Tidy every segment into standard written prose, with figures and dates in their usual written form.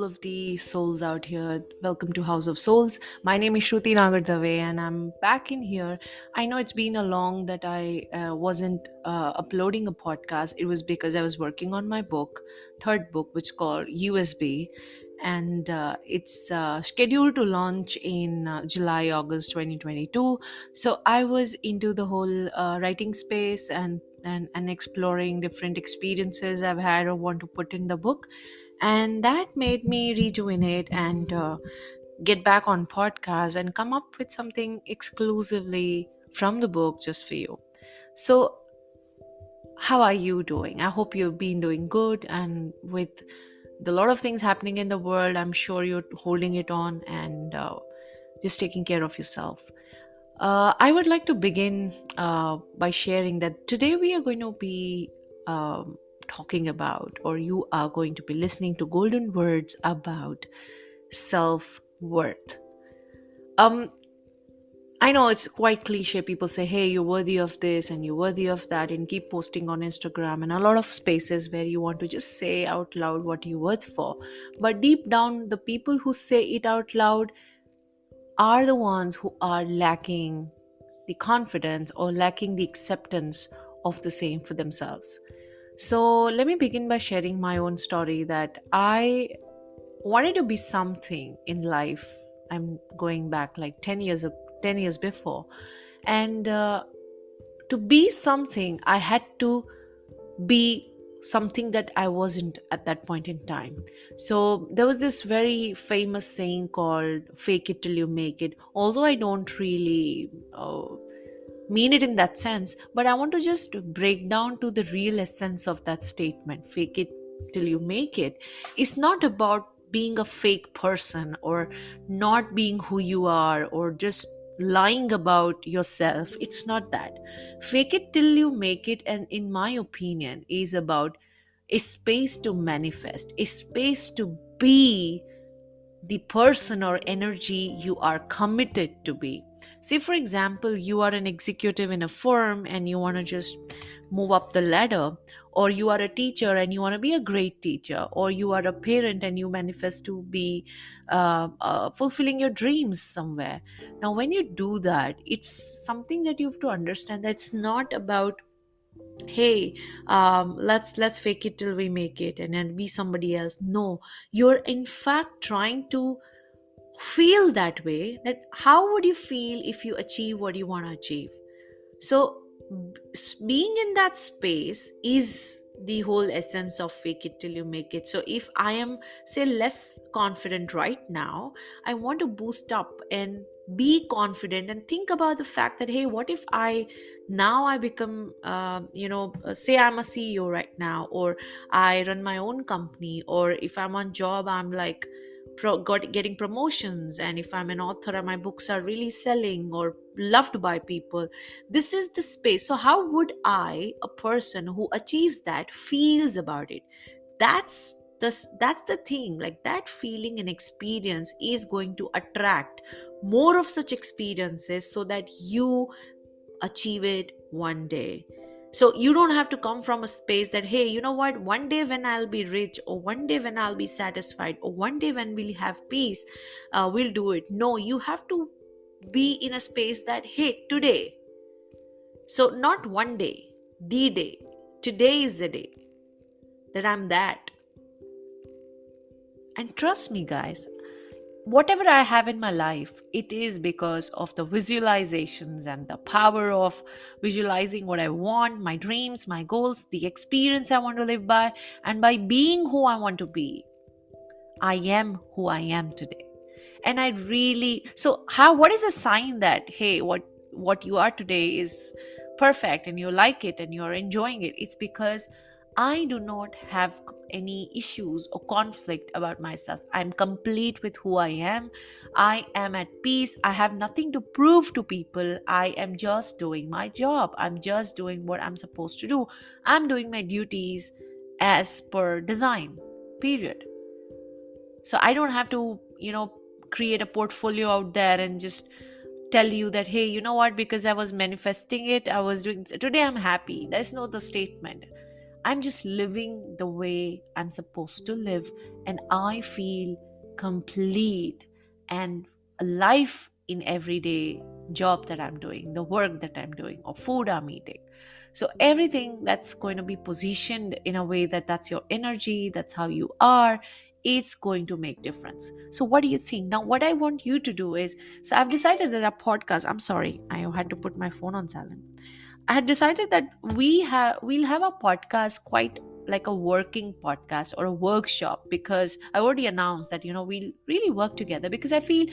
of the souls out here. Welcome to House of Souls. My name is Shrutinagardave, and I'm back in here. I know it's been a long that I wasn't uploading a podcast. It was because I was working on my book, third book, which is called USB, and it's scheduled to launch in July, August 2022. So I was into the whole writing space and exploring different experiences I've had or want to put in the book, and that made me rejuvenate and get back on podcast and come up with something exclusively from the book just for you. So how are you doing? I hope you've been doing good, and with the lot of things happening in the world, I'm sure you're holding it on and just taking care of yourself. I would like to begin by sharing that today we are going to be talking about, or you are going to be listening to golden words about self worth. Um, I know it's quite cliche. People say, hey, you're worthy of this and you're worthy of that, and keep posting on Instagram and a lot of spaces where you want to just say out loud what you're worth for. But deep down, the people who say it out loud are the ones who are lacking the confidence or lacking the acceptance of the same for themselves. So let me begin by sharing my own story that I wanted to be something in life. I'm going back like 10 years before, and to be something I had to be something that I wasn't at that point in time. So there was this very famous saying called fake it till you make it. Although I don't really mean it in that sense, but I want to just break down to the real essence of that statement. Fake it till you make it. It's not about being a fake person or not being who you are or just lying about yourself. It's not that. Fake it till you make it, and in my opinion, is about a space to manifest, a space to be the person or energy you are committed to be. Say, for example, you are an executive in a firm and you want to just move up the ladder, or you are a teacher and you want to be a great teacher, or you are a parent and you manifest to be fulfilling your dreams somewhere. Now, when you do that, it's something that you have to understand that it's not about, hey, let's fake it till we make it and then be somebody else. No, you're in fact trying to feel that way, that how would you feel if you achieve what you want to achieve. So being in that space is the whole essence of fake it till you make it. So if I am, say, less confident right now, I want to boost up and be confident and think about the fact that, hey, what if I now I become say I'm a CEO right now, or I run my own company, or if I'm on job, I'm like getting promotions, and if I'm an author and my books are really selling or loved by people. This is the space. So how would I, a person who achieves that, feels about it? That's the thing. Like, that feeling and experience is going to attract more of such experiences so that you achieve it one day. So you don't have to come from a space that, hey, you know what, one day when I'll be rich, or one day when I'll be satisfied, or one day when we'll have peace, we'll do it. No, you have to be in a space that, hey, today. So not one day, the day. Today is the day that I'm that. And trust me, guys, whatever I have in my life, it is because of the visualizations and the power of visualizing what I want, my dreams, my goals, the experience I want to live by, and by being who I want to be. I am who I am today. And I really, so how, what is a sign that, hey, what you are today is perfect and you like it and you're enjoying it? It's because I do not have any issues or conflict about myself. I'm complete with who I am. I am at peace. I have nothing to prove to people. I am just doing my job. I'm just doing what I'm supposed to do. I'm doing my duties as per design, period. So I don't have to, create a portfolio out there and just tell you that, hey, you know what, because I was manifesting it, I was doing today, I'm happy. That's not the statement. I'm just living the way I'm supposed to live, and I feel complete and alive in everyday job that I'm doing, the work that I'm doing, or food I'm eating. So everything that's going to be positioned in a way that that's your energy, that's how you are, it's going to make difference. So what do you think? Now what I want you to do is, so I've decided that a podcast, I'm sorry, I had to put my phone on silent. I had decided that we'll have a podcast quite like a working podcast or a workshop, because I already announced that we'll really work together, because I feel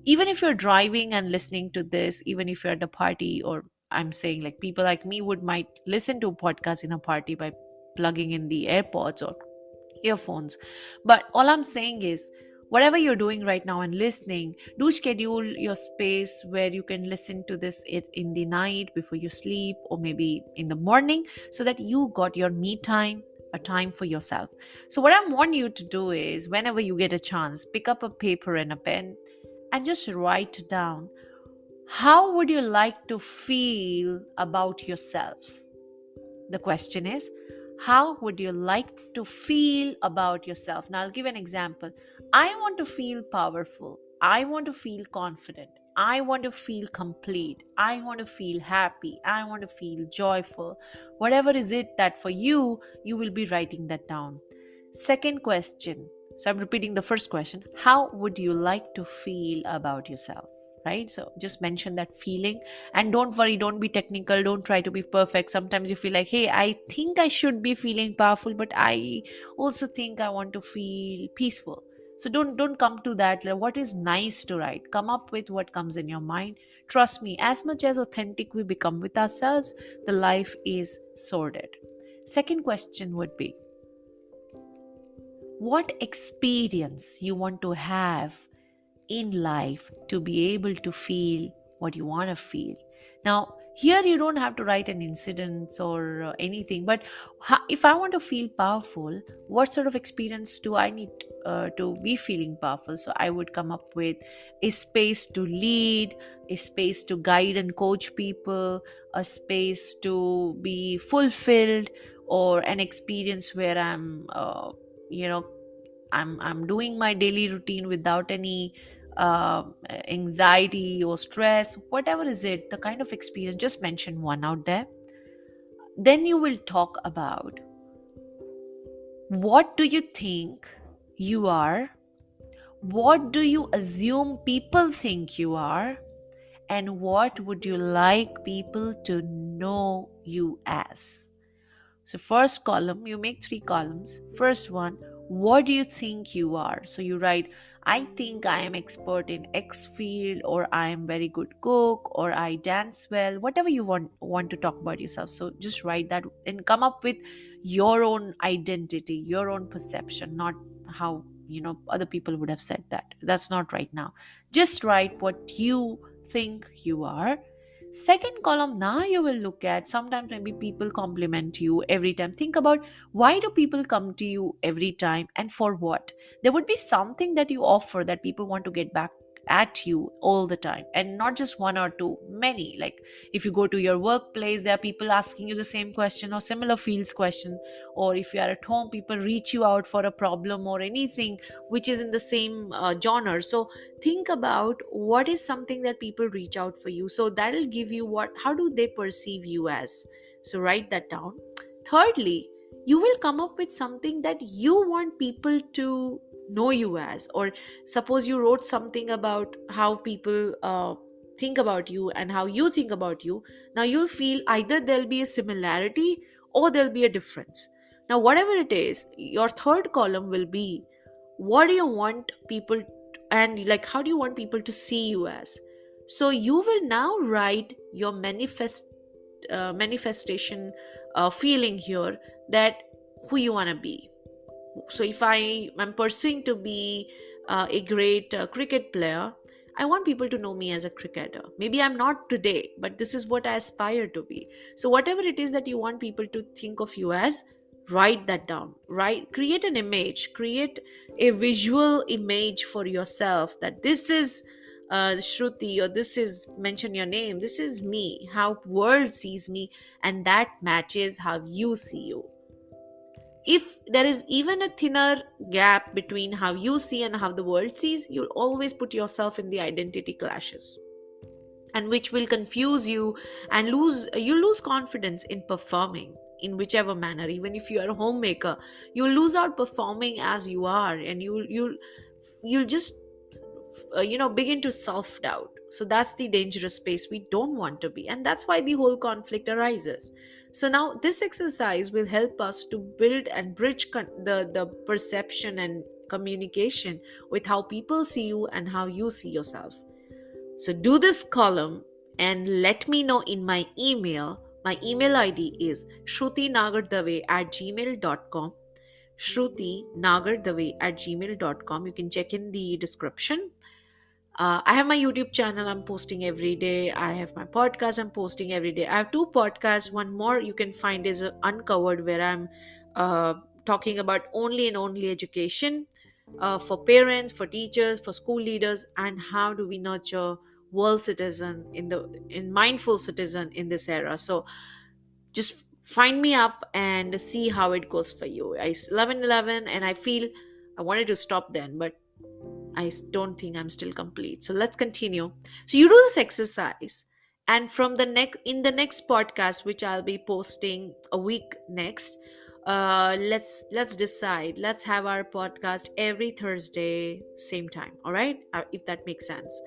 even if you're driving and listening to this, even if you're at a party, or I'm saying like people like me would might listen to a podcast in a party by plugging in the AirPods or earphones. But all I'm saying is, whatever you're doing right now and listening, do schedule your space where you can listen to this in the night before you sleep, or maybe in the morning, so that you got your me time, a time for yourself. So what I want you to do is, whenever you get a chance, pick up a paper and a pen and just write down, how would you like to feel about yourself? The question is, how would you like to feel about yourself? Now, I'll give an example. I want to feel powerful. I want to feel confident. I want to feel complete. I want to feel happy. I want to feel joyful. Whatever is it that for you, you will be writing that down. Second question. So I'm repeating the first question. How would you like to feel about yourself? Right? So just mention that feeling, and don't worry, don't be technical, don't try to be perfect. Sometimes you feel like, hey, I think I should be feeling powerful, but I also think I want to feel peaceful. So don't come to that. Like, what is nice to write? Come up with what comes in your mind. Trust me, as much as authentic we become with ourselves, the life is sorted. Second question would be, what experience you want to have in life to be able to feel what you want to feel. Now, here you don't have to write an incident or anything, but if I want to feel powerful, what sort of experience do I need to be feeling powerful? So I would come up with a space to lead, a space to guide and coach people, a space to be fulfilled, or an experience where you know I'm doing my daily routine without any anxiety or stress, whatever is it, the kind of experience. Just mention one out there. Then you will talk about, what do you think you are, what do you assume people think you are, and what would you like people to know you as. So, first column, you make three columns. First one, what do you think you are? So, you write, I think I am expert in X field, or I am very good cook, or I dance well, whatever you want to talk about yourself. So, just write that and come up with your own identity, your own perception, not how other people would have said that. That's not right now. Just write what you think you are. Second column, now you will look at, sometimes maybe people compliment you every time. Think about, why do people come to you every time, and for what? There would be something that you offer that people want to get back at you all the time, and not just one or two, many. Like if you go to your workplace, there are people asking you the same question or similar fields question, or if you are at home, people reach you out for a problem or anything which is in the same genre. So think about, what is something that people reach out for you, so that'll give you what, how do they perceive you as. So write that down. Thirdly, you will come up with something that you want people to know you as. Or suppose you wrote something about how people think about you and how you think about you. Now you'll feel either there'll be a similarity or there'll be a difference. Now whatever it is, your third column will be, what do you want people and like how do you want people to see you as. So you will now write your manifestation feeling here, that who you want to be. So if I am pursuing to be a great cricket player, I want people to know me as a cricketer. Maybe I'm not today, but this is what I aspire to be. So whatever it is that you want people to think of you as, write that down. Write, create an image, create a visual image for yourself, that this is Shruti, or this is, mention your name, this is me, how world sees me, and that matches how you see you. If there is even a thinner gap between how you see and how the world sees, you'll always put yourself in the identity clashes, and which will confuse you, and you lose confidence in performing in whichever manner. Even if you are a homemaker, you'll lose out performing as you are, and you'll just begin to self doubt. So that's the dangerous space we don't want to be, and that's why the whole conflict arises. So now this exercise will help us to build and bridge the perception and communication with how people see you and how you see yourself. So do this column and let me know in my email. My email ID is shrutinagardave@gmail.com. shrutinagardave@gmail.com. You can check in the description. I have my YouTube channel, I'm posting every day. I have my podcast, I'm posting every day. I have two podcasts. One more you can find is Uncovered, where I'm uh, talking about only and only education for parents, for teachers, for school leaders, and how do we nurture world citizen in mindful citizen in this era. So just find me up and see how it goes for you. I 11 and I feel I wanted to stop then, but don't think I'm still complete. So let's continue. So you do this exercise, and from the next in the next podcast, which I'll be posting a week next, let's decide. Let's have our podcast every Thursday, same time. All right, if that makes sense.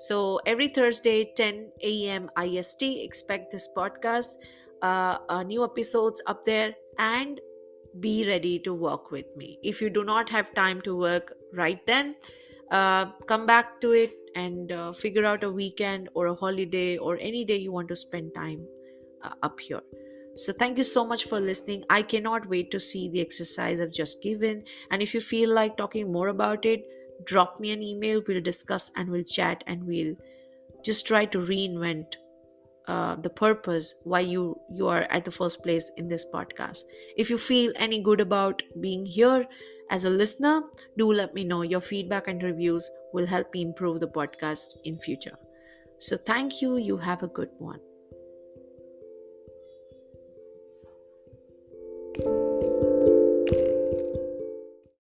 So every Thursday, 10 a.m. IST. Expect this podcast, new episodes up there, and be ready to work with me. If you do not have time to work right then, come back to it and figure out a weekend or a holiday or any day you want to spend time up here. So thank you so much for listening. I cannot wait to see the exercise I've just given, and if you feel like talking more about it, drop me an email. We'll discuss and we'll chat, and we'll just try to reinvent the purpose why you are at the first place in this podcast. If you feel any good about being here as a listener, do let me know. Your feedback and reviews will help me improve the podcast in future. So thank you. You have a good one.